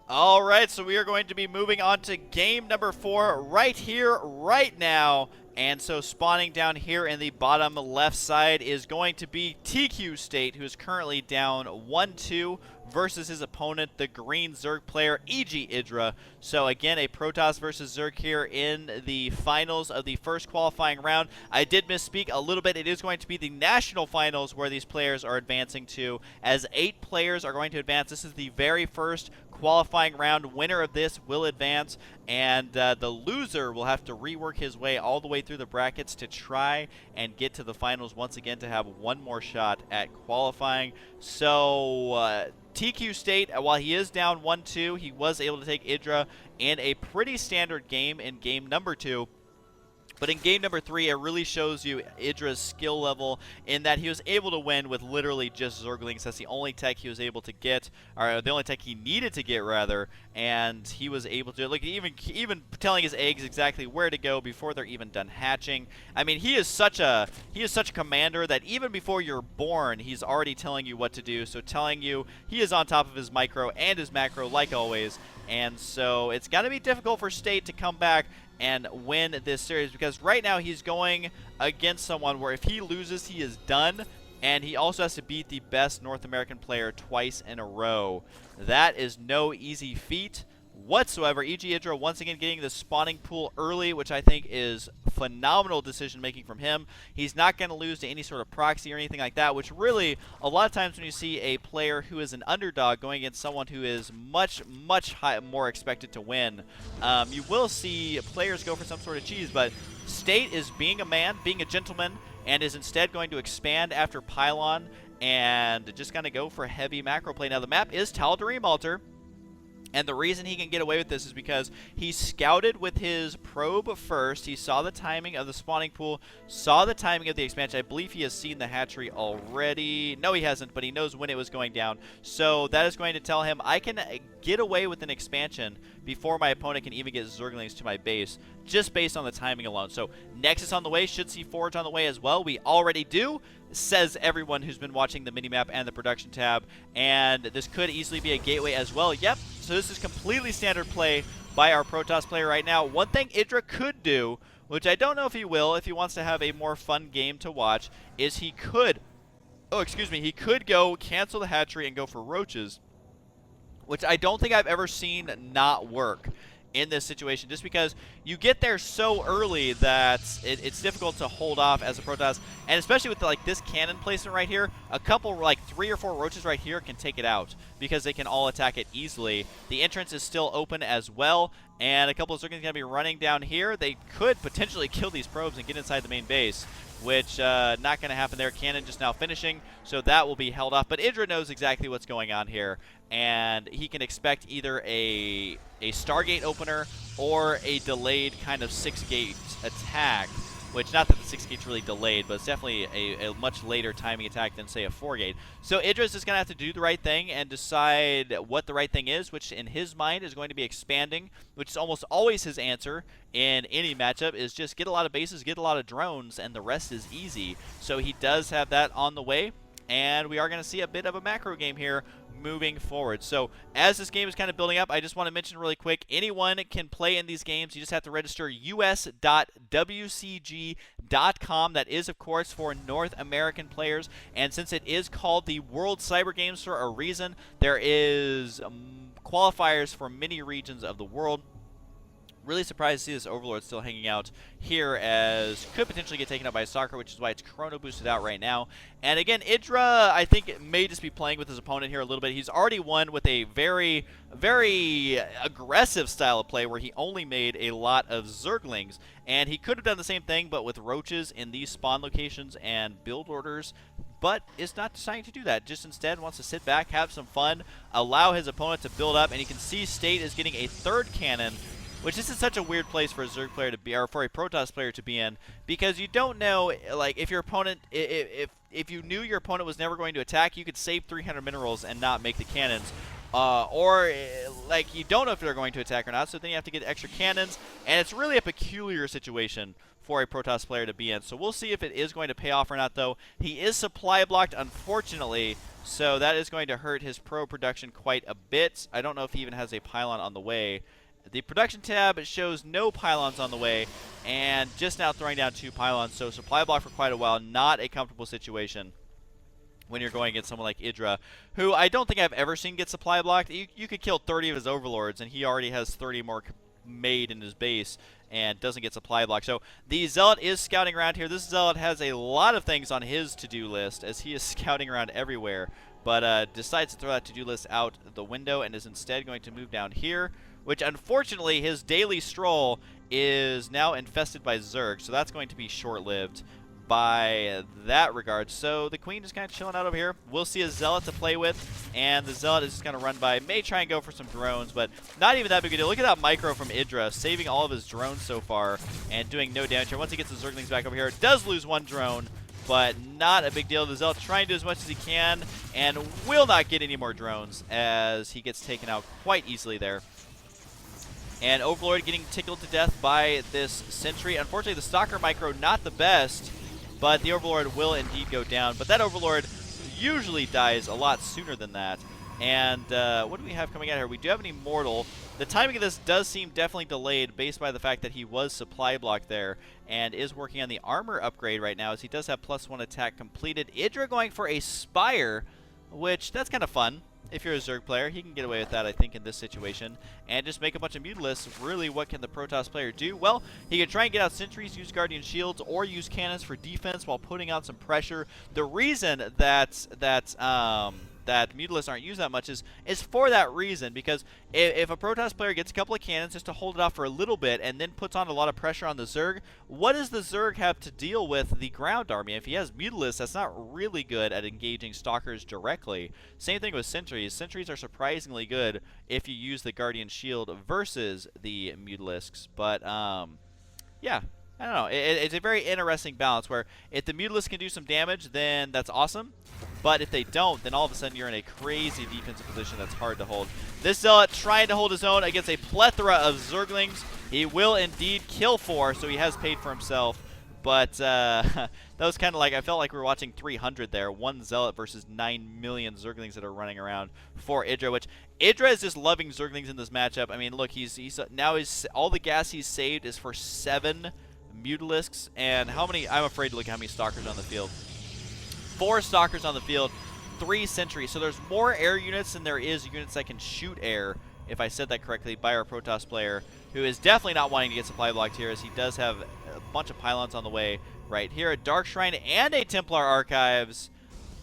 All right, so we are going to be moving on to game number 4 right here, right now. And so spawning down here in the bottom left side is going to be TQ State, who is currently down 1-2 versus his opponent, the green Zerg player, EG IdrA. So again, a Protoss versus Zerg here in the finals of the first qualifying round. I did misspeak a little bit. It is going to be the national finals where these players are advancing to, as 8 players are going to advance. This is the very first qualifying round. Winner of this will advance, and the loser will have to rework his way all the way through the brackets to try and get to the finals once again to have one more shot at qualifying. So TQ State, while he is down 1-2, he was able to take IdrA in a pretty standard game in game number 2. But in game number 3, it really shows you IdrA's skill level in that he was able to win with literally just Zerglings. That's the only tech he was able to get, or the only tech he needed to get, rather. And he was able to, like, even telling his eggs exactly where to go before they're even done hatching. I mean, he is such a commander that even before you're born, he's already telling you what to do. So telling you he is on top of his micro and his macro, like always. And so it's going to be difficult for State to come back and win this series, because right now he's going against someone where if he loses, he is done, and he also has to beat the best North American player twice in a row. That is no easy feat whatsoever. EG IdrA once again getting the spawning pool early, which I think is phenomenal decision making from him. He's not going to lose to any sort of proxy or anything like that, which really, a lot of times when you see a player who is an underdog going against someone who is much more expected to win, you will see players go for some sort of cheese. But State is being a man, being a gentleman, and is instead going to expand after Pylon and just going to go for heavy macro play. Now the map is Tal'Darim Altar, and the reason he can get away with this is because he scouted with his probe first. He saw the timing of the spawning pool, saw the timing of the expansion. I believe he has seen the hatchery already. No, he hasn't, but he knows when it was going down. So that is going to tell him, I can get away with an expansion before my opponent can even get Zerglings to my base, just based on the timing alone. So Nexus on the way, should see Forge on the way as well. We already do, says everyone who's been watching the minimap and the production tab, and this could easily be a gateway as well. Yep, so this is completely standard play by our Protoss player right now. One thing IdrA could do, which I don't know if he will, if he wants to have a more fun game to watch, is he could go cancel the hatchery and go for roaches, which I don't think I've ever seen not work in this situation, just because you get there so early that it's difficult to hold off as a Protoss, and especially with like this cannon placement right here, a couple, like 3 or 4 roaches right here can take it out because they can all attack it easily. The entrance is still open as well, and a couple of Zerglings going to be running down here. They could potentially kill these probes and get inside the main base, which not going to happen there. Cannon just now finishing, so that will be held off. But IdrA knows exactly what's going on here, and he can expect either a Stargate opener or a delayed kind of 6-gate attack, which, not that the 6-gate's really delayed, but it's definitely a much later timing attack than, say, a 4-gate. So IdRA's just going to have to do the right thing and decide what the right thing is, which in his mind is going to be expanding, which is almost always his answer in any matchup, is just get a lot of bases, get a lot of drones, and the rest is easy. So he does have that on the way, and we are going to see a bit of a macro game here moving forward. So as this game is kind of building up, I just want to mention really quick, anyone can play in these games. You just have to register us.wcg.com. That is, of course, for North American players, and since it is called the World Cyber Games for a reason, there is qualifiers for many regions of the world. Really surprised to see this Overlord still hanging out here, as could potentially get taken out by StarCraft, which is why it's chrono boosted out right now. And again, IdrA, I think, it may just be playing with his opponent here a little bit. He's already won with a very, very aggressive style of play where he only made a lot of Zerglings. And he could have done the same thing, but with roaches in these spawn locations and build orders, but is not deciding to do that. Just instead wants to sit back, have some fun, allow his opponent to build up, and you can see State is getting a 3rd cannon, which this is such a weird place for a Zerg player to be, or for a Protoss player to be in, because you don't know, like, if your opponent, if you knew your opponent was never going to attack, you could save 300 minerals and not make the cannons, or like you don't know if they're going to attack or not, so then you have to get extra cannons, and it's really a peculiar situation for a Protoss player to be in. So we'll see if it is going to pay off or not, though. He is supply blocked, unfortunately, so that is going to hurt his pro production quite a bit. I don't know if he even has a pylon on the way. The production tab shows no pylons on the way, and just now throwing down 2 pylons, so supply block for quite a while. Not a comfortable situation when you're going against someone like IdrA, who I don't think I've ever seen get supply blocked. You could kill 30 of his overlords, and he already has 30 more made in his base and doesn't get supply blocked. So the Zealot is scouting around here. This Zealot has a lot of things on his to-do list, as he is scouting around everywhere, but decides to throw that to-do list out the window and is instead going to move down here, which unfortunately his daily stroll is now infested by Zerg, so that's going to be short-lived by that regard. So the Queen is kind of chilling out over here. We'll see a Zealot to play with, and the Zealot is just going to run by. May try and go for some drones, but not even that big a deal. Look at that micro from IdrA, saving all of his drones so far and doing no damage here. Once he gets the Zerglings back over here, does lose 1 drone, but not a big deal. The Zealot trying to do as much as he can and will not get any more drones as he gets taken out quite easily there. And Overlord getting tickled to death by this Sentry. Unfortunately, the Stalker micro not the best, but the Overlord will indeed go down. But that Overlord usually dies a lot sooner than that. And what do we have coming out here? We do have an Immortal. The timing of this does seem definitely delayed based by the fact that he was supply blocked there and is working on the armor upgrade right now, as he does have +1 attack completed. IdrA going for a Spire, which that's kind of fun. If you're a Zerg player, he can get away with that, I think, in this situation. And just make a bunch of Mutalisks. Really, what can the Protoss player do? Well, he can try and get out sentries, use Guardian Shields, or use cannons for defense while putting out some pressure. The reason that Mutalisks aren't used that much is for that reason, because if a Protoss player gets a couple of cannons just to hold it off for a little bit and then puts on a lot of pressure on the Zerg, what does the Zerg have to deal with the ground army? If he has Mutalisks, that's not really good at engaging Stalkers directly. Same thing with Sentries. Sentries are surprisingly good if you use the Guardian Shield versus the Mutalisks, but yeah. I don't know. It's a very interesting balance where if the Mutalisk can do some damage, then that's awesome. But if they don't, then all of a sudden you're in a crazy defensive position that's hard to hold. This Zealot trying to hold his own against a plethora of Zerglings. He will indeed kill 4, so he has paid for himself. But that was kind of like, I felt like we were watching 300 there. 1 Zealot versus 9 million Zerglings that are running around for IdrA, which IdrA is just loving Zerglings in this matchup. I mean, look, he's now all the gas he's saved is for 7 Mutalisks, and how many? I'm afraid to look at how many Stalkers on the field. 4 Stalkers on the field, 3 Sentries. So there's more air units than there is units that can shoot air, if I said that correctly, by our Protoss player, who is definitely not wanting to get supply blocked here, as he does have a bunch of pylons on the way right here. A Dark Shrine and a Templar Archives.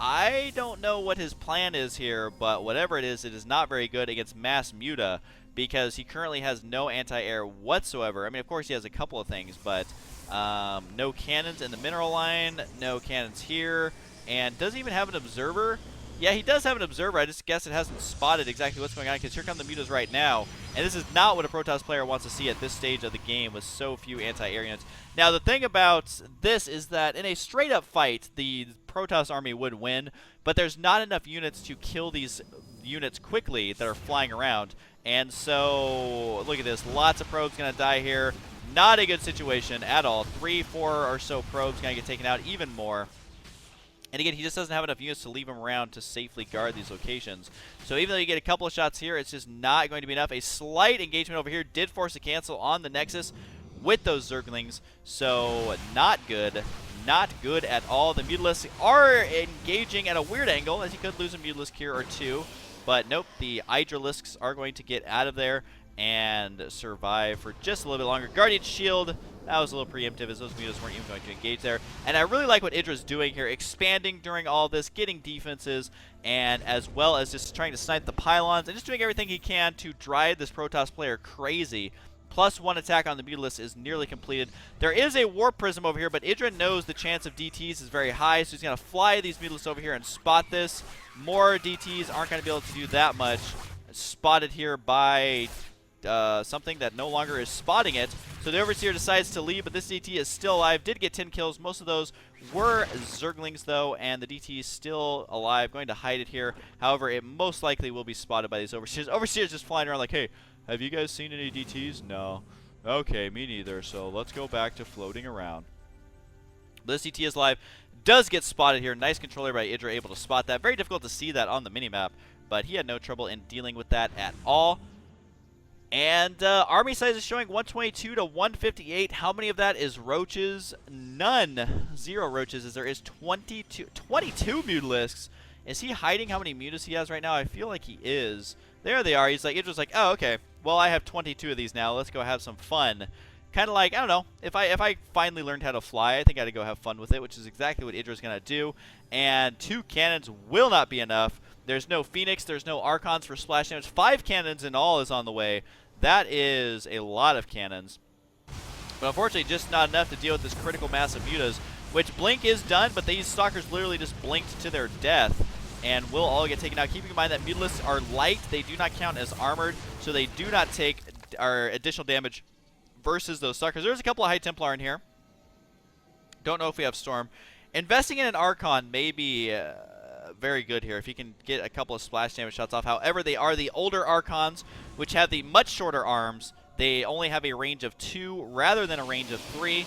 I don't know what his plan is here, but whatever it is not very good against Mass Muta, because he currently has no anti-air whatsoever. I mean, of course he has a couple of things, but no cannons in the mineral line, no cannons here, and does he even have an observer? Yeah, he does have an observer. I just guess it hasn't spotted exactly what's going on, because here come the Mutas right now, and this is not what a Protoss player wants to see at this stage of the game with so few anti-air units. Now, the thing about this is that in a straight-up fight, the Protoss army would win, but there's not enough units to kill these units quickly that are flying around. And so, look at this. Lots of probes going to die here. Not a good situation at all. 3, 4 or so probes going to get taken out, even more. And again, he just doesn't have enough units to leave him around to safely guard these locations. So even though you get a couple of shots here, it's just not going to be enough. A slight engagement over here did force a cancel on the Nexus with those Zerglings. So not good. Not good at all. The Mutalisks are engaging at a weird angle, as you could lose a Mutalisk here or 2. But nope, the Hydralisks are going to get out of there and survive for just a little bit longer. Guardian Shield, that was a little preemptive, as those Mutas weren't even going to engage there. And I really like what IdrA's doing here, expanding during all this, getting defenses, and as well as just trying to snipe the pylons, and just doing everything he can to drive this Protoss player crazy. +1 attack on the Mutalisk is nearly completed. There is a Warp Prism over here, but IdrA knows the chance of DTs is very high, so he's going to fly these Mutalisks over here and spot this. More DTs aren't going to be able to do that much. Spotted here by something that no longer is spotting it. So the Overseer decides to leave, but this DT is still alive. Did get 10 kills. Most of those were Zerglings, though, and the DT is still alive. Going to hide it here. However, it most likely will be spotted by these Overseers. Overseers just flying around like, hey, have you guys seen any DTs? No. Okay, me neither. So let's go back to floating around. This DT is live. Does get spotted here. Nice controller by IdrA, able to spot that. Very difficult to see that on the minimap, but he had no trouble in dealing with that at all. And army size is showing 122 to 158. How many of that is roaches? None. 0 roaches, as there is 22 Mutalisks. Is he hiding how many mutas he has right now? I feel like he is. There they are. He's like, IdrA's like, oh, okay. Well, I have 22 of these now. Let's go have some fun. Kind of like, I don't know, if I finally learned how to fly, I think I'd go have fun with it, which is exactly what IdrA's going to do. And 2 cannons will not be enough. There's no Phoenix, there's no Archons for splash damage. 5 cannons in all is on the way. That is a lot of cannons. But unfortunately, just not enough to deal with this critical mass of mutas, which Blink is done, but these Stalkers literally just blinked to their death and will all get taken out. Keeping in mind that Mutalisks are light, they do not count as armored, so they do not take additional damage versus those Stalkers. There's a couple of High Templar in here. Don't know if we have Storm. Investing in an Archon may be very good here if you can get a couple of splash damage shots off. However, they are the older Archons, which have the much shorter arms. They only have a range of 2 rather than a range of 3,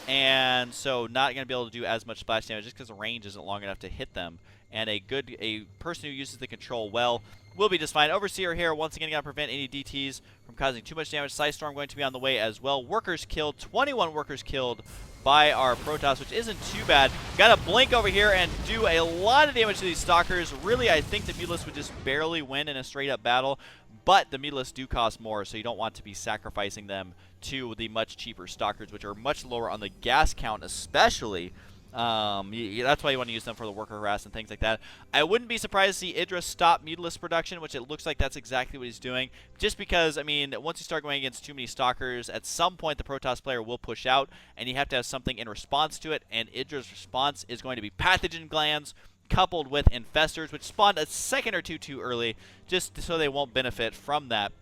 and so not going to be able to do as much splash damage just because the range isn't long enough to hit them. And a person who uses the control well will be just fine. Overseer here, once again, going to prevent any DTs from causing too much damage. Psystorm going to be on the way as well. Workers killed, 21 workers killed by our Protoss, which isn't too bad. Got to blink over here and do a lot of damage to these Stalkers. Really, I think the Mutalisks would just barely win in a straight-up battle, but the Mutalisks do cost more, so you don't want to be sacrificing them to the much cheaper Stalkers, which are much lower on the gas count especially. That's why you want to use them for the worker harass and things like that. I wouldn't be surprised to see IdrA stop Mutalisk production, which it looks like that's exactly what he's doing. Just because, I mean, once you start going against too many Stalkers, at some point the Protoss player will push out, and you have to have something in response to it, and IdrA's response is going to be pathogen glands coupled with infestors, which spawned a second or two too early, just so they won't benefit from that.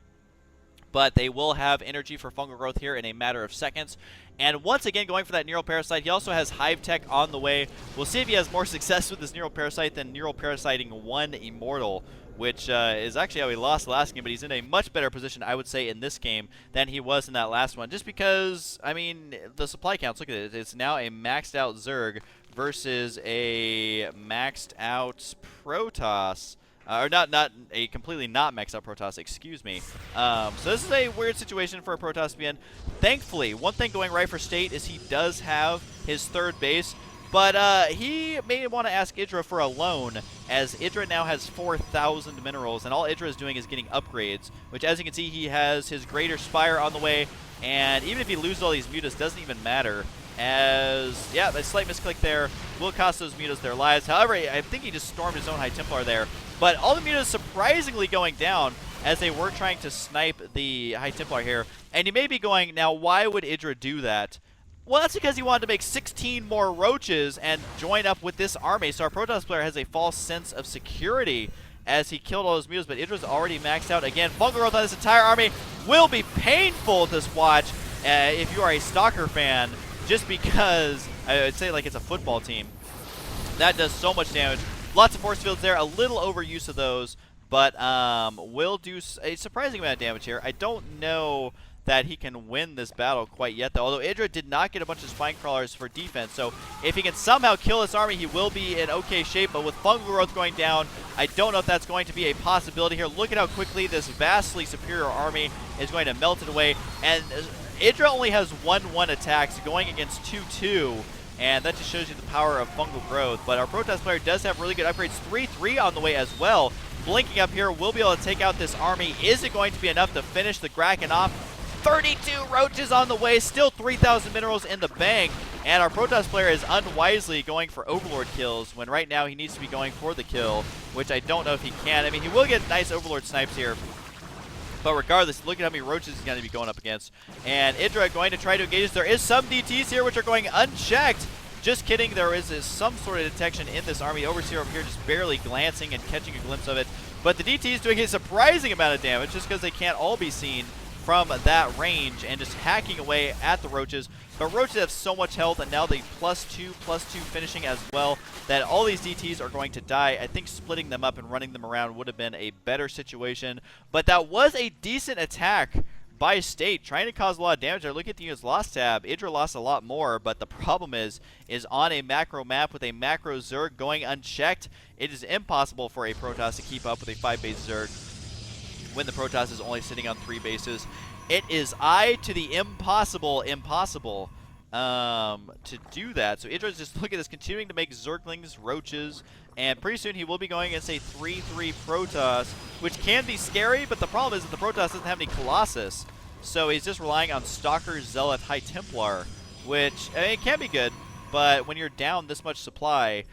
But they will have energy for fungal growth here in a matter of seconds. And once again, going for that Neural Parasite, he also has Hive Tech on the way. We'll see if he has more success with this Neural Parasite than Neural Parasiting 1 Immortal, which is actually how he lost last game, but he's in a much better position, I would say, in this game than he was in that last one. Just because, I mean, the supply counts, look at it. It's now a maxed out Zerg versus a maxed out Protoss. Or not a completely not maxed out Protoss, excuse me. So this is a weird situation for a Protoss to be in. Thankfully, one thing going right for State is he does have his 3rd base, but he may want to ask IdrA for a loan, as IdrA now has 4,000 minerals, and all IdrA is doing is getting upgrades, which, as you can see, he has his Greater Spire on the way, and even if he loses all these mutas, doesn't even matter. As, yeah, a slight misclick there will cost those mutas their lives. However, I think he just stormed his own High Templar there. But all the mutas surprisingly going down as they were trying to snipe the High Templar here. And you may be going, now why would IdrA do that? Well, that's because he wanted to make 16 more roaches and join up with this army. So our Protoss player has a false sense of security as he killed all those mutas. But IdRA's already maxed out. Again, fungal growth on this entire army will be painful to watch if you are a Stalker fan. Just because, I would say like it's a football team. That does so much damage. Lots of force fields there, a little overuse of those, but will do a surprising amount of damage here. I don't know that he can win this battle quite yet, though. Although IdrA did not get a bunch of spine crawlers for defense, so if he can somehow kill this army, he will be in okay shape. But with fungal growth going down, I don't know if that's going to be a possibility here. Look at how quickly this vastly superior army is going to melt it away. And IdrA only has 1-1 attacks going against 2-2, and that just shows you the power of fungal growth. But our Protoss player does have really good upgrades. 3-3 on the way as well. Blinking up here will be able to take out this army. Is it going to be enough to finish the Kraken off? 32 roaches on the way, still 3,000 minerals in the bank, and our Protoss player is unwisely going for Overlord kills when right now he needs to be going for the kill, which I don't know if he can. I mean, he will get nice Overlord snipes here. But regardless, look at how many roaches he's going to be going up against. And IdrA going to try to engage. There is some DTs here which are going unchecked. Just kidding, there is some sort of detection in this army. Overseer over here just barely glancing and catching a glimpse of it. But the DT is doing a surprising amount of damage just because they can't all be seen from that range and just hacking away at the roaches. But roaches have so much health, and now the +2/+2 finishing as well, that all these DTs are going to die. I think splitting them up and running them around would have been a better situation. But that was a decent attack by State, trying to cause a lot of damage there. Look at the units lost tab. IdrA lost a lot more, but the problem is on a macro map with a macro Zerg going unchecked, it is impossible for a Protoss to keep up with a 5-base Zerg when the Protoss is only sitting on 3 bases. It is to the impossible to do that. So IdrA is just, look at this, continuing to make Zerglings, roaches, and pretty soon he will be going against a 3-3 Protoss, which can be scary, but the problem is that the Protoss doesn't have any Colossus. So he's just relying on Stalker, Zealot, High Templar, which, I mean, it can be good, but when you're down this much supply,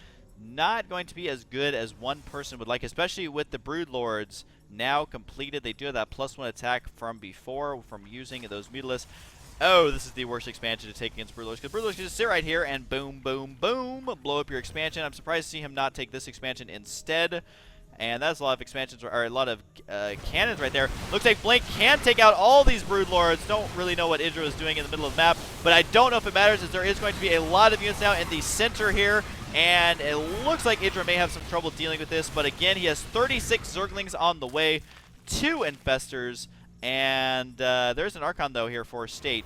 not going to be as good as one person would like, especially with the Broodlords now completed. They do have that +1 attack from before, from using those Mutilis. Oh, this is the worst expansion to take against Broodlords, because Broodlords can just sit right here and boom, boom, boom, blow up your expansion. I'm surprised to see him not take this expansion instead. And that's a lot of expansions, or a lot of cannons right there. Looks like Blink can take out all these Broodlords. Don't really know what IdrA is doing in the middle of the map, but I don't know if it matters, as there is going to be a lot of units now in the center here. And it looks like IdrA may have some trouble dealing with this, but again, he has 36 Zerglings on the way, 2 Infestors, and there's an Archon, though, here for State.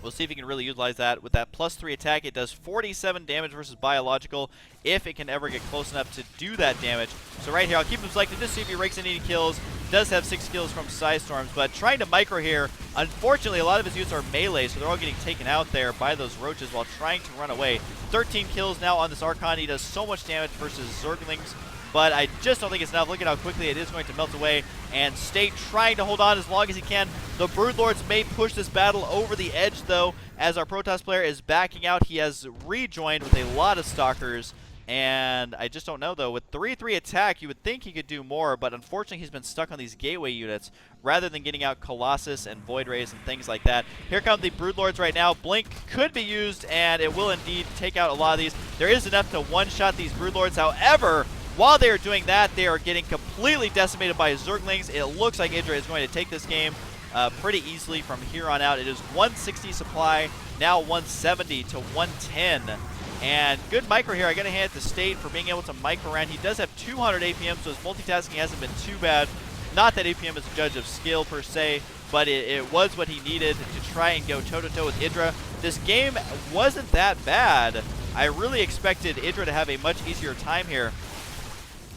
We'll see if he can really utilize that. With that +3 attack, it does 47 damage versus biological, if it can ever get close enough to do that damage. So right here, I'll keep him selected just to see if he rakes in any kills. Does have 6 kills from Side Storms, but trying to micro here. Unfortunately, a lot of his units are melee, so they're all getting taken out there by those roaches while trying to run away. 13 kills now on this Archon. He does so much damage versus Zerglings, but I just don't think it's enough. Look at how quickly it is going to melt away, and State trying to hold on as long as he can. The Broodlords may push this battle over the edge, though, as our Protoss player is backing out. He has rejoined with a lot of Stalkers, and I just don't know, though. With 3-3 attack, you would think he could do more, but unfortunately he's been stuck on these gateway units rather than getting out Colossus and Void Rays and things like that. Here come the Broodlords right now. Blink could be used, and it will indeed take out a lot of these. There is enough to one-shot these Broodlords. However, while they are doing that, they are getting completely decimated by Zerglings. It looks like IdrA is going to take this game pretty easily from here on out. It is 160 supply, now 170 to 110. And good micro here. I got to hand it to State for being able to micro around. He does have 200 APM, so his multitasking hasn't been too bad. Not that APM is a judge of skill per se, but it was what he needed to try and go toe-to-toe with IdrA. This game wasn't that bad. I really expected IdrA to have a much easier time here,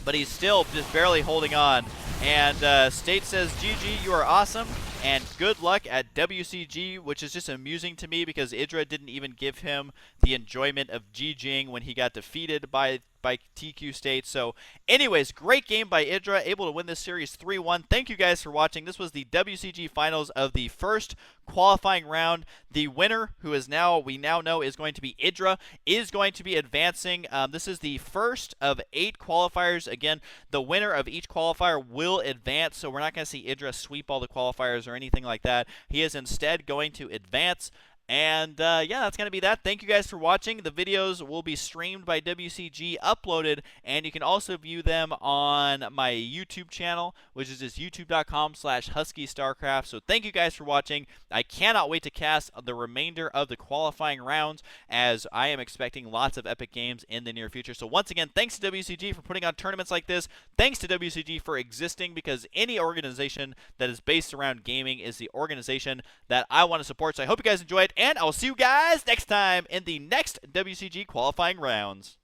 but he's still just barely holding on. And State says, GG, you are awesome, and good luck at WCG, which is just amusing to me because IdrA didn't even give him the enjoyment of GGing when he got defeated by TQ State. So anyways, great game by IdrA, able to win this series 3-1. Thank you guys for watching. This was the WCG finals of the first qualifying round. The winner, who is now, we now know is going to be IdrA, is going to be advancing. This is the first of 8 qualifiers. Again, the winner of each qualifier will advance, so we're not going to see IdrA sweep all the qualifiers or anything like that. He is instead going to advance. And yeah, that's going to be that. Thank you guys for watching. The videos will be streamed by WCG, uploaded, and you can also view them on my YouTube channel, which is just youtube.com/HuskyStarcraft. So thank you guys for watching. I cannot wait to cast the remainder of the qualifying rounds, as I am expecting lots of epic games in the near future. So once again, thanks to WCG for putting on tournaments like this. Thanks to WCG for existing, because any organization that is based around gaming is the organization that I want to support. So I hope you guys enjoyed, and I will see you guys next time in the next WCG qualifying rounds.